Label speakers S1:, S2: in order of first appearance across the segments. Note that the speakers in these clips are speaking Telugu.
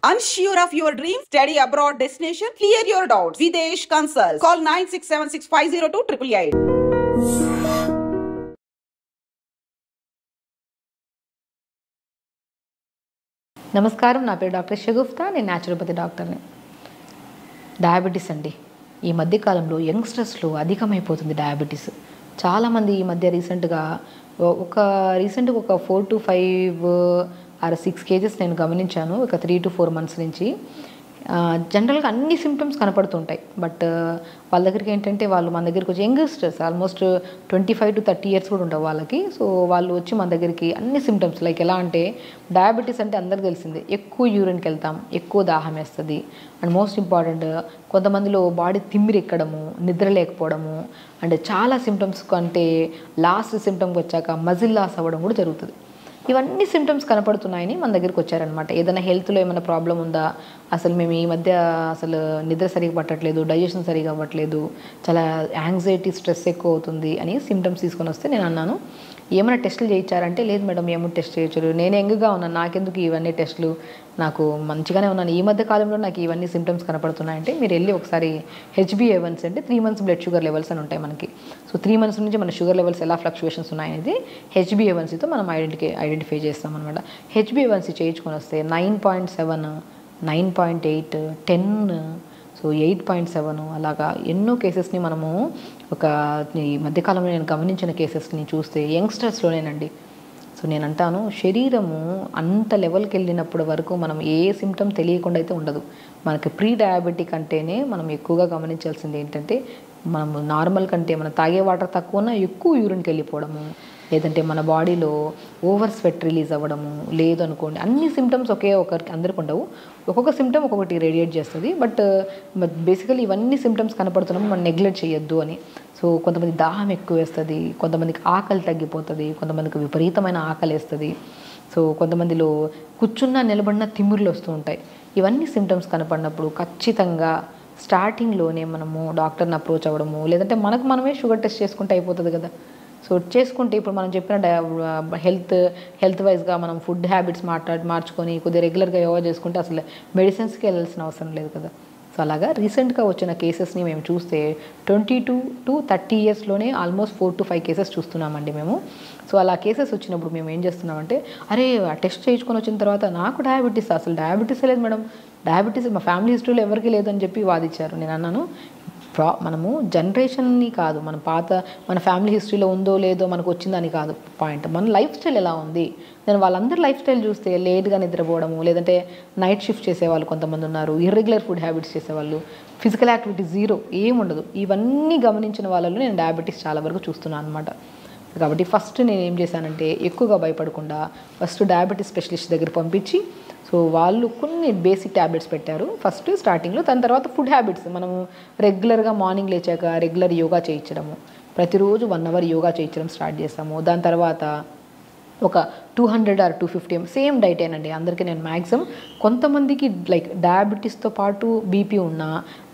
S1: Unsure of your dream? Study abroad destination? Clear your doubts. Videsh Consult. Call 9676502888.
S2: నమస్కారం, నా పేరు డాక్టర్ షగుఫ్తా. నేను న్యాచురోపతి డాక్టర్ని. డయాబెటీస్ అండి, ఈ మధ్యకాలంలో యంగ్స్టర్స్లో అధికమైపోతుంది డయాబెటీస్. చాలామంది ఈ మధ్య రీసెంట్గా ఒక 4 to 5 or 6 kgs నేను గమనించాను ఒక 3 to 4 months నుంచి. జనరల్గా అన్ని సిమ్టమ్స్ కనపడుతుంటాయి. బట్ వాళ్ళ దగ్గరికి ఏంటంటే వాళ్ళు మన దగ్గరికి వచ్చి యంగ్స్టర్స్ ఆల్మోస్ట్ 25 to 30 years కూడా ఉండవు వాళ్ళకి. సో వాళ్ళు వచ్చి మన దగ్గరికి అన్ని సిమ్టమ్స్ లైక్ ఎలా అంటే, డయాబెటీస్ అంటే అందరికీ తెలిసిందే, ఎక్కువ యూరిన్కి వెళ్తాం, ఎక్కువ దాహం వేస్తుంది, అండ్ మోస్ట్ ఇంపార్టెంట్ కొంతమందిలో బాడీ తిమ్మిరి ఎక్కడము, నిద్ర లేకపోవడము, అండ్ చాలా సిమ్టమ్స్ అంటే లాస్ట్ సిమ్టమ్కి వచ్చాక మజిల్ లాస్ అవ్వడం కూడా జరుగుతుంది. ఇవన్నీ సిమ్టమ్స్ కనపడుతున్నాయని మన దగ్గరికి వచ్చారనమాట. ఏదైనా హెల్త్లో ఏమైనా ప్రాబ్లం ఉందా, అసలు మేము ఈ మధ్య అసలు నిద్ర సరిగా పట్టట్లేదు, డైజెషన్ సరిగా అవ్వట్లేదు, చాలా యాంగ్జైటీ, స్ట్రెస్ ఎక్కువ అవుతుంది అని సిమ్టమ్స్ తీసుకొని వస్తే నేను అన్నాను, ఏమైనా టెస్టులు చేయించారంటే, లేదు మేడం ఏమో టెస్ట్ చేయొచ్చు, నేను యంగ్గా ఉన్నాను, నాకెందుకు ఇవన్నీ టెస్టులు, నాకు మంచిగానే ఉన్నాను, ఈ మధ్య కాలంలో నాకు ఇవన్నీ సిమ్టమ్స్ కనపడుతున్నాయంటే మీరు వెళ్ళి ఒకసారి HbA1c అంటే 3 months బ్లడ్ షుగర్ లెవెల్స్ అని ఉంటాయి మనకి. సో 3 months నుంచి మన షుగర్ లెవెల్స్ ఎలా ఫ్లక్చువేషన్స్ ఉన్నాయనేది HbA1cతో మనం ఐడెంటిఫై చేస్తాం అనమాట. HbA1c చేయించుకొని వస్తే 9.7, 9.8, 10, సో 8.7 అలాగా ఎన్నో కేసెస్ని మనము ఈ మధ్యకాలంలో నేను గమనించిన కేసెస్ని చూస్తే యంగ్స్టర్స్లోనేనండి. సో నేను అంటాను, శరీరము అంత లెవెల్కి వెళ్ళినప్పుడు వరకు మనం ఏ సిమ్టమ్ తెలియకుండా అయితే ఉండదు. మనకి ప్రీ డయాబెటిక్ అంటేనే మనం ఎక్కువగా గమనించాల్సింది ఏంటంటే, మనం నార్మల్ కంటే మనం తాగే వాటర్ తక్కువ ఉన్నా ఎక్కువ యూరిన్కి వెళ్ళిపోవడము, లేదంటే మన బాడీలో ఓవర్ స్వెట్ రిలీజ్ అవ్వడము, లేదు అనుకోండి అన్ని సిమ్టమ్స్ ఒకరికి అందరికి ఉండవు, ఒక్కొక్క సిమ్టమ్ ఒక్కొక్కటి రేడియేట్ చేస్తుంది. బట్ బేసికలీ ఇవన్నీ సిమ్టమ్స్ కనపడుతున్నాము, మనం నెగ్లెక్ట్ చేయొద్దు అని. సో కొంతమంది దాహం ఎక్కువ వేస్తుంది, కొంతమందికి ఆకలి తగ్గిపోతుంది, కొంతమందికి విపరీతమైన ఆకలి వేస్తుంది, సో కొంతమందిలో కూర్చున్న నిలబడిన తిమ్మిర్లు వస్తూ ఉంటాయి. ఇవన్నీ సిమ్టమ్స్ కనపడినప్పుడు ఖచ్చితంగా స్టార్టింగ్లోనే మనము డాక్టర్ని అప్రోచ్ అవ్వడము, లేదంటే మనమే షుగర్ టెస్ట్ చేసుకుంటే అయిపోతుంది కదా. సో చేసుకుంటే ఇప్పుడు మనం చెప్పిన హెల్త్ వైజ్గా మనం ఫుడ్ హ్యాబిట్స్ మార్చుకొని కొద్దిగా రెగ్యులర్గా యోగా చేసుకుంటే అసలు మెడిసిన్స్కి వెళ్ళాల్సిన అవసరం లేదు కదా. సో అలాగా రీసెంట్గా వచ్చిన కేసెస్ని మేము చూస్తే 22 to 30 yearsలోనే ఆల్మోస్ట్ 4 to 5 కేసెస్ చూస్తున్నామండి మేము. సో అలా కేసెస్ వచ్చినప్పుడు మేము ఏం చేస్తున్నామంటే, అరే టెస్ట్ చేయించుకొని వచ్చిన తర్వాత నాకు అసలు డయాబెటీస్ లేదు మేడం, డయాబెటీస్ మా ఫ్యామిలీ హిస్టరీలో ఎవరికి లేదని చెప్పి వాదించారు. నేను అన్నాను, మనము జనరేషన్ని కాదు, మన ఫ్యామిలీ హిస్టరీలో ఉందో లేదో మనకు వచ్చిందని కాదు పాయింట్, మన లైఫ్ స్టైల్ ఎలా ఉంది. నేను వాళ్ళందరి లైఫ్ స్టైల్ చూస్తే లేట్గా నిద్రపోవడము, లేదంటే నైట్ షిఫ్ట్ చేసేవాళ్ళు కొంతమంది ఉన్నారు, ఇర్రెగ్యులర్ ఫుడ్ హ్యాబిట్స్ చేసేవాళ్ళు, ఫిజికల్ యాక్టివిటీ జీరో, ఏముండదు. ఇవన్నీ గమనించిన వాళ్ళలో నేను డయాబెటీస్ చాలా వరకు చూస్తున్నాను అనమాట. కాబట్టి ఫస్ట్ నేను ఏం చేశానంటే, ఎక్కువగా భయపడకుండా ఫస్ట్ డయాబెటీస్ స్పెషలిస్ట్ దగ్గర పంపించి, సో వాళ్ళు కొన్ని బేసిక్ ట్యాబ్లెట్స్ పెట్టారు ఫస్ట్ స్టార్టింగ్లో. దాని తర్వాత ఫుడ్ హ్యాబిట్స్ మనము రెగ్యులర్గా మార్నింగ్ లేచాక రెగ్యులర్ యోగా చేయించడము, ప్రతిరోజు 1 hour యోగా చేయించడం స్టార్ట్ చేస్తాము. దాని తర్వాత ఒక 200 or 250 సేమ్ డైటేనండి అందరికీ. నేను మ్యాక్సిమం కొంతమందికి లైక్ డయాబెటీస్తో పాటు బీపీ ఉన్నా,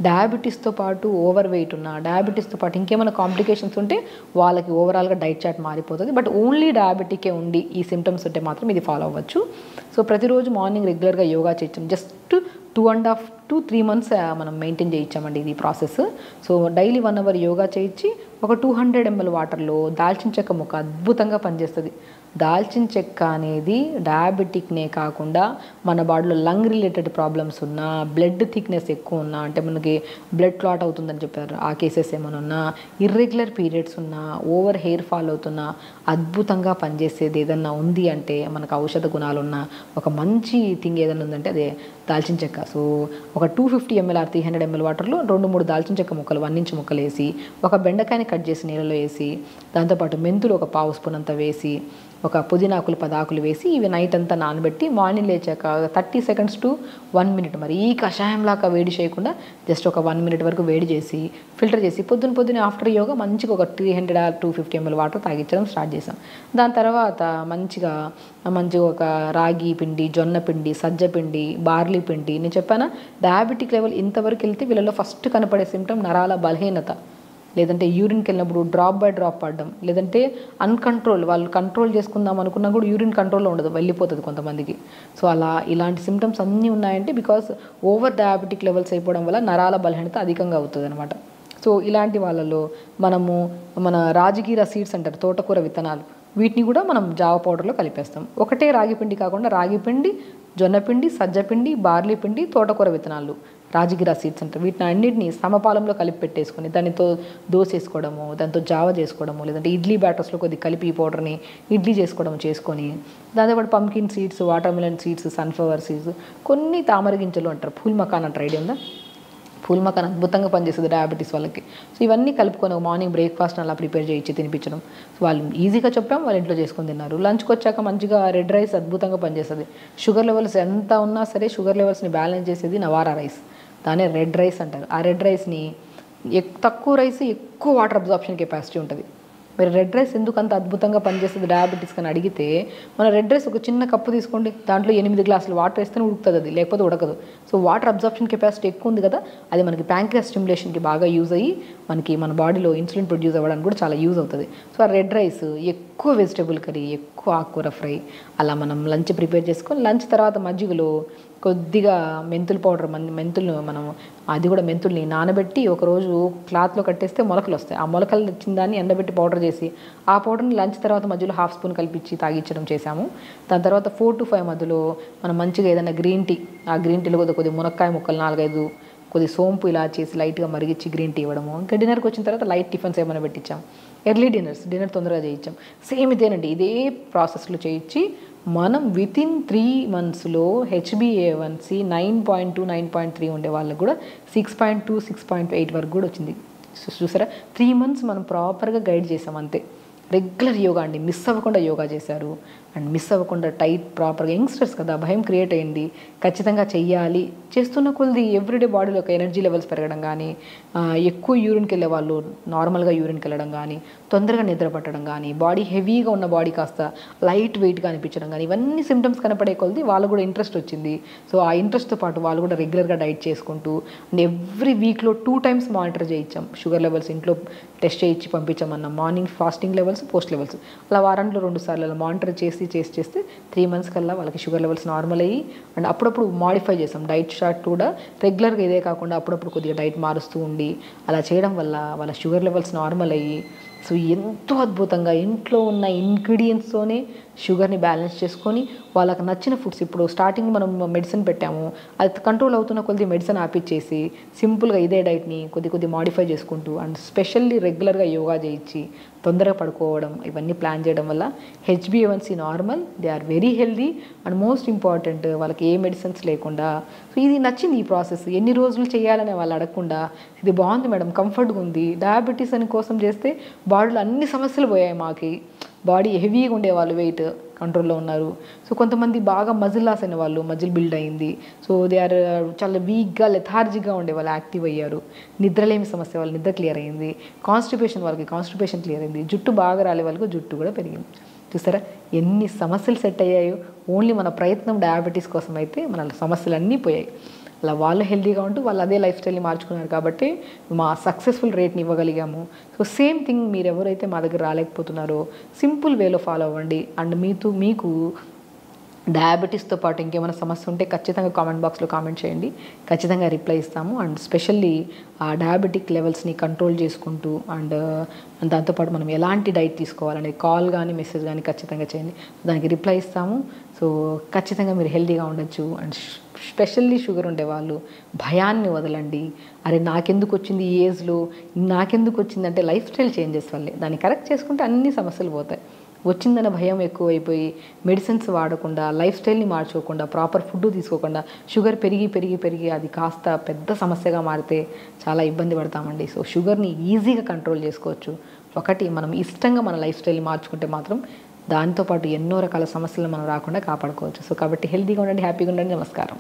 S2: డయాబెటీస్తో పాటు ఓవర్ వెయిట్ ఉన్నా, డయాబెటీస్తో పాటు ఇంకేమైనా కాంప్లికేషన్స్ ఉంటే వాళ్ళకి ఓవరాల్గా డైట్ చార్ట్ మారిపోతుంది. బట్ ఓన్లీ డయాబెటికే ఉండి ఈ సిమ్టమ్స్ ఉంటే మాత్రం ఇది ఫాలో అవ్వచ్చు. సో ప్రతిరోజు మార్నింగ్ రెగ్యులర్గా యోగా చేయొచ్చు. జస్ట్ 2.5 to 3 months మనం మెయింటైన్ చేయించామండి ఇది process. So daily 1 hour yoga చేయించి ఒక 200 ml వాటర్లో దాల్చిన చెక్క ముక్క అద్భుతంగా పనిచేస్తుంది. దాల్చిన చెక్క అనేది డయాబెటిక్నే కాకుండా మన బాడీలో లంగ్ రిలేటెడ్ ప్రాబ్లమ్స్ ఉన్నా, బ్లడ్ థిక్నెస్ ఎక్కువ ఉన్నా, అంటే మనకి బ్లడ్ క్లాట్ అవుతుందని చెప్పారు ఆ కేసెస్ ఏమైనా ఉన్నా, ఇర్రెగ్యులర్ పీరియడ్స్ ఉన్నా, ఓవర్ హెయిర్ ఫాల్ అవుతున్నా, అద్భుతంగా పనిచేసేది ఏదన్నా ఉంది అంటే, మనకు ఔషధ గుణాలున్న ఒక మంచి థింగ్ ఏదైనా ఉందంటే అదే దాల్చిన చెక్క. సో ఒక 250 ml or 300 ml వాటర్లో 2-3 దాల్చిన చెక్క ముక్కలు 1 inch ముక్కలు వేసి, ఒక బెండకాయని కట్ చేసి నీళ్ళలో వేసి, దాంతోపాటు మెంతులు ఒక 1/2 spoon అంతా వేసి, ఒక పుదీనాకులు 10 ఆకులు వేసి, ఇవి నైట్ అంతా నానబెట్టి మార్నింగ్ లేచాక 30 seconds to 1 minute మరి ఈ కషాయంలాగా వేడి చేయకుండా జస్ట్ ఒక 1 minute వరకు వేడి చేసి ఫిల్టర్ చేసి పొద్దున ఆఫ్టర్ యోగా మంచిగా ఒక 300 or 250 ml వాటర్ తాగించడం స్టార్ట్ చేసాం. దాని తర్వాత మంచిగా ఒక రాగి పిండి, జొన్న పిండి, సజ్జ పిండి, బార్లీ పిండి, నేను చెప్పాను డయాబెటిక్ లెవెల్ ఇంతవరకు వెళ్తే వీళ్ళలో ఫస్ట్ కనపడే సిమ్టమ్ నరాల బలహీనత. లేదంటే యూరిన్కి వెళ్ళినప్పుడు డ్రాప్ బై డ్రాప్ పడడం, లేదంటే అన్కంట్రోల్, వాళ్ళు కంట్రోల్ చేసుకుందాం అనుకున్నా కూడా యూరిన్ కంట్రోల్లో ఉండదు, వెళ్ళిపోతుంది కొంతమందికి. సో ఇలాంటి సిమ్టమ్స్ అన్నీ ఉన్నాయంటే బికాస్ ఓవర్ డయాబెటిక్ లెవెల్స్ అయిపోవడం వల్ల నరాల బలహీనత అధికంగా అవుతుంది అనమాట. సో ఇలాంటి వాళ్ళలో మనము మన రాజగిర సీడ్స్ అంటారు, తోటకూర విత్తనాలు, వీటిని కూడా మనం జావ పౌడర్లో కలిపేస్తాం. ఒకటే రాగిపిండి కాకుండా రాగిపిండి, జొన్నపిండి, సజ్జపిండి, బార్లీ పిండి, తోటకూర విత్తనాలు, రాజగిరా సీడ్స్ అంటారు, వీటిని అన్నింటినీ సమపాలంలో కలిపి పెట్టేసుకొని దానితో దోశ వేసుకోవడము, దాంతో జావ చేసుకోవడము, లేదంటే ఇడ్లీ బ్యాటర్స్లో కొద్ది కలిపి ఈ పౌడర్ని ఇడ్లీ చేసుకోవడం చేసుకొని, దాంతోపాటు pumpkin seeds, water melon seeds, sunflower seeds, కొన్ని తామర గింజలు అంటారు, పూల్ మకాన్ అంటారు, ఐడియా ఉందా? పూల్ మకాన్ అద్భుతంగా పనిచేస్తుంది డయాబెటీస్ వాళ్ళకి. సో ఇవన్నీ కలుపుకొని మార్నింగ్ బ్రేక్ఫాస్ట్ అలా ప్రిపేర్ చేయించి తినిపించడం. సో వాళ్ళు ఈజీగా చెప్పాం, వాళ్ళ ఇంట్లో చేసుకొని తిన్నారు. లంచ్కి వచ్చాక మంచిగా రెడ్ రైస్ అద్భుతంగా పనిచేస్తుంది. షుగర్ లెవెల్స్ ఎంత ఉన్నా సరే షుగర్ లెవెల్స్ని బ్యాలెన్స్ చేసేది నవారా రైస్, దానే రెడ్ రైస్ అంటారు. ఆ రెడ్ రైస్ని తక్కువ రైస్ ఎక్కువ వాటర్ అబ్జార్ప్షన్ కెపాసిటీ ఉంటుంది. మీరు రెడ్ రైస్ ఎందుకు అంత అద్భుతంగా పనిచేస్తుంది డయాబెటీస్ అని అడిగితే, మన రెడ్ రైస్ ఒక చిన్న కప్పు తీసుకోండి, దాంట్లో 8 గ్లాసులు వాటర్ వేస్తేనే ఉడుకుతుంది, అది లేకపోతే ఉడకదు. సో వాటర్ అబ్జార్ప్షన్ కెపాసిటీ ఎక్కువ ఉంది కదా, అది మనకి ప్యాంక్రియాస్ స్టిమ్యులేషన్కి బాగా యూజ్ అయ్యి మనకి మన బాడీలో ఇన్సులిన్ ప్రొడ్యూస్ అవ్వడానికి కూడా చాలా యూజ్ అవుతుంది. సో ఆ రెడ్ రైస్ ఎక్కువ వెజిటేబుల్ కర్రీ, ఎక్కువ ఆకుకూర ఫ్రై అలా మనం లంచ్ ప్రిపేర్ చేసుకొని, లంచ్ తర్వాత మజ్జిగలో కొద్దిగా మెంతుల పౌడర్, మెంతులు మనం అది కూడా మెంతుల్ని నానబెట్టి ఒకరోజు క్లాత్లో కట్టేస్తే మొలకలు వస్తాయి. ఆ మొలకలు వచ్చిన దాన్ని ఎండబెట్టి పౌడర్ చేసి ఆ పౌడర్ని లంచ్ తర్వాత మధ్యలో ½ స్పూన్ కలిపించి తాగించడం చేశాము. దాని తర్వాత 4 to 5 మధ్యలో మనం మంచిగా ఏదైనా గ్రీన్ టీ, ఆ గ్రీన్ టీలో కొద్ది మునక్కాయ ముక్కలు 4-5, కొద్ది సోంపు ఇలా చేసి లైట్గా మరిగించి గ్రీన్ టీ ఇవ్వడము. ఇంకా డిన్నర్కి వచ్చిన తర్వాత లైట్ టిఫిన్స్ ఏమైనా పెట్టించాం. ఎర్లీ డిన్నర్ తొందరగా చేయించాం. సేమ్ ఇదేనండి, ఇదే ప్రాసెస్లో చేయించి మనం వితిన్ 3 monthsలో HbA1c 9.2, 9.3 ఉండే వాళ్ళకు కూడా 6.2, 6.8 వరకు కూడా వచ్చింది. చూసారా, 3 months మనం ప్రాపర్గా గైడ్ చేసాం అంతే. రెగ్యులర్ యోగా అండి, మిస్ అవ్వకుండా యోగా చేశారు అండ్ మిస్ అవ్వకుండా టైట్ ప్రాపర్గా. యంగ్స్టర్స్ కదా, భయం క్రియేట్ అయింది, ఖచ్చితంగా చెయ్యాలి. చేస్తున్న కొద్ది ఎవ్రీడే బాడీలో ఒక ఎనర్జీ లెవెల్స్ పెరగడం కానీ, ఎక్కువ యూరిన్కి వెళ్ళే వాళ్ళు నార్మల్గా యూరిన్కి వెళ్ళడం కానీ, తొందరగా నిద్ర పట్టడం కానీ, బాడీ హెవీగా ఉన్న బాడీ కాస్త లైట్ వెయిట్గా అనిపించడం కానీ, ఇవన్నీ సిమ్టమ్స్ కనపడే కొద్ది వాళ్ళకు కూడా ఇంట్రెస్ట్ వచ్చింది. సో ఆ ఇంట్రెస్ట్తో పాటు వాళ్ళు కూడా రెగ్యులర్గా డైట్ చేసుకుంటూ అండ్ ఎవ్రీ వీక్లో 2 times మానిటర్ చేయించాం. షుగర్ లెవెల్స్ ఇంట్లో టెస్ట్ చేయించి పంపించామన్నాం. Morning fasting levels, post levels, అలా వారంలో 2 సార్లు అలా మానిటర్ చేస్తే 3 months కల్లా వాళ్ళకి షుగర్ లెవెల్స్ నార్మల్ అయ్యి అండ్ అప్పుడప్పుడు మాడిఫై చేసాం. డైట్ చార్ట్ కూడా రెగ్యులర్గా ఇదే కాకుండా అప్పుడప్పుడు కొద్దిగా డైట్ మారుస్తూ ఉండి అలా చేయడం వల్ల వాళ్ళ షుగర్ లెవెల్స్ నార్మల్ అయ్యి సో ఎంతో అద్భుతంగా ఇంట్లో ఉన్న ఇంగ్రీడియంట్స్తోనే షుగర్ని బ్యాలెన్స్ చేసుకొని వాళ్ళకి నచ్చిన ఫుడ్స్, ఇప్పుడు స్టార్టింగ్ మనం మెడిసిన్ పెట్టాము, అది కంట్రోల్ అవుతున్న కొద్ది మెడిసిన్ ఆపిచ్చేసి సింపుల్గా ఇదే డైట్ని కొద్ది మాడిఫై చేసుకుంటూ అండ్ స్పెషల్లీ రెగ్యులర్గా యోగా చేయించి తొందరగా పడుకోవడం, ఇవన్నీ ప్లాన్ చేయడం వల్ల HbA1c normal, they are very healthy and most important వాళ్ళకి ఏ మెడిసిన్స్ లేకుండా. సో ఇది నచ్చింది ఈ ప్రాసెస్. ఎన్ని రోజులు చేయాలని వాళ్ళు అడగకుండా ఇది బాగుంది మేడం, కంఫర్ట్గా ఉంది, డయాబెటీస్ అని కోసం చేస్తే బాడీలో అన్ని సమస్యలు పోయాయి. మాకి బాడీ హెవీగా ఉండేవాళ్ళు, వెయిట్ కంట్రోల్లో ఉన్నారు. సో కొంతమంది బాగా మజిల్ లాస్ అయిన వాళ్ళు, మజిల్ బిల్డ్ అయింది. సో దే ఆర్ చాలా వీక్గా లెథార్జిక్గా ఉండేవాళ్ళు యాక్టివ్ అయ్యారు. నిద్రలేమి సమస్య వాళ్ళు నిద్ర క్లియర్ అయింది. కాన్స్టిపేషన్ వాళ్ళకి కాన్స్టిపేషన్ క్లియర్ అయింది. జుట్టు బాగా రాలే వాళ్ళకి జుట్టు కూడా పెరిగింది. చూసారా ఎన్ని సమస్యలు సెట్ అయ్యాయో. ఓన్లీ మన ప్రయత్నం డయాబెటీస్ కోసం అయితే మన సమస్యలు అన్నీ పోయాయి. అలా వాళ్ళు హెల్తీగా ఉంటూ వాళ్ళు అదే లైఫ్ స్టైల్ని మార్చుకున్నారు కాబట్టి మా సక్సెస్ఫుల్ రేట్ని ఇవ్వగలిగాము. సో సేమ్ థింగ్ మీరు ఎవరైతే మా దగ్గర రాలేకపోతున్నారో సింపుల్ వేలో ఫాలో అవ్వండి. అండ్ మీకు డయాబెటీస్తో పాటు ఇంకేమైనా సమస్య ఉంటే ఖచ్చితంగా కామెంట్ బాక్స్లో కామెంట్ చేయండి, ఖచ్చితంగా రిప్లై ఇస్తాము. అండ్ స్పెషల్లీ ఆ డయాబెటిక్ లెవెల్స్ని కంట్రోల్ చేసుకుంటూ అండ్ దాంతోపాటు మనం ఎలాంటి డైట్ తీసుకోవాలనేది కాల్ కానీ మెసేజ్ కానీ ఖచ్చితంగా చేయండి, దానికి రిప్లై ఇస్తాము. సో ఖచ్చితంగా మీరు హెల్తీగా ఉండొచ్చు. అండ్ స్పెషల్లీ షుగర్ ఉండేవాళ్ళు భయాన్ని వదలండి. అరే నాకెందుకు వచ్చింది ఈ ఏజ్లో, నాకెందుకు వచ్చిందంటే లైఫ్ స్టైల్ చేంజెస్ వల్లే. దాన్ని కరెక్ట్ చేసుకుంటే అన్ని సమస్యలు పోతాయి. వచ్చిందన్న భయం ఎక్కువైపోయి మెడిసిన్స్ వాడకుండా, లైఫ్ స్టైల్ని మార్చుకోకుండా, ప్రాపర్ ఫుడ్ తీసుకోకుండా షుగర్ పెరిగి అది కాస్త పెద్ద సమస్యగా మారితే చాలా ఇబ్బంది పడతామండి. సో షుగర్ని ఈజీగా కంట్రోల్ చేసుకోవచ్చు. ఒకటి మనం ఇష్టంగా మన లైఫ్ స్టైల్ని మార్చుకుంటే మాత్రం దాంతోపాటు ఎన్నో రకాల సమస్యలు మనం రాకుండా కాపాడుకోవచ్చు. సో కాబట్టి హెల్తీగా ఉండండి, హ్యాపీగా ఉండండి. నమస్కారం.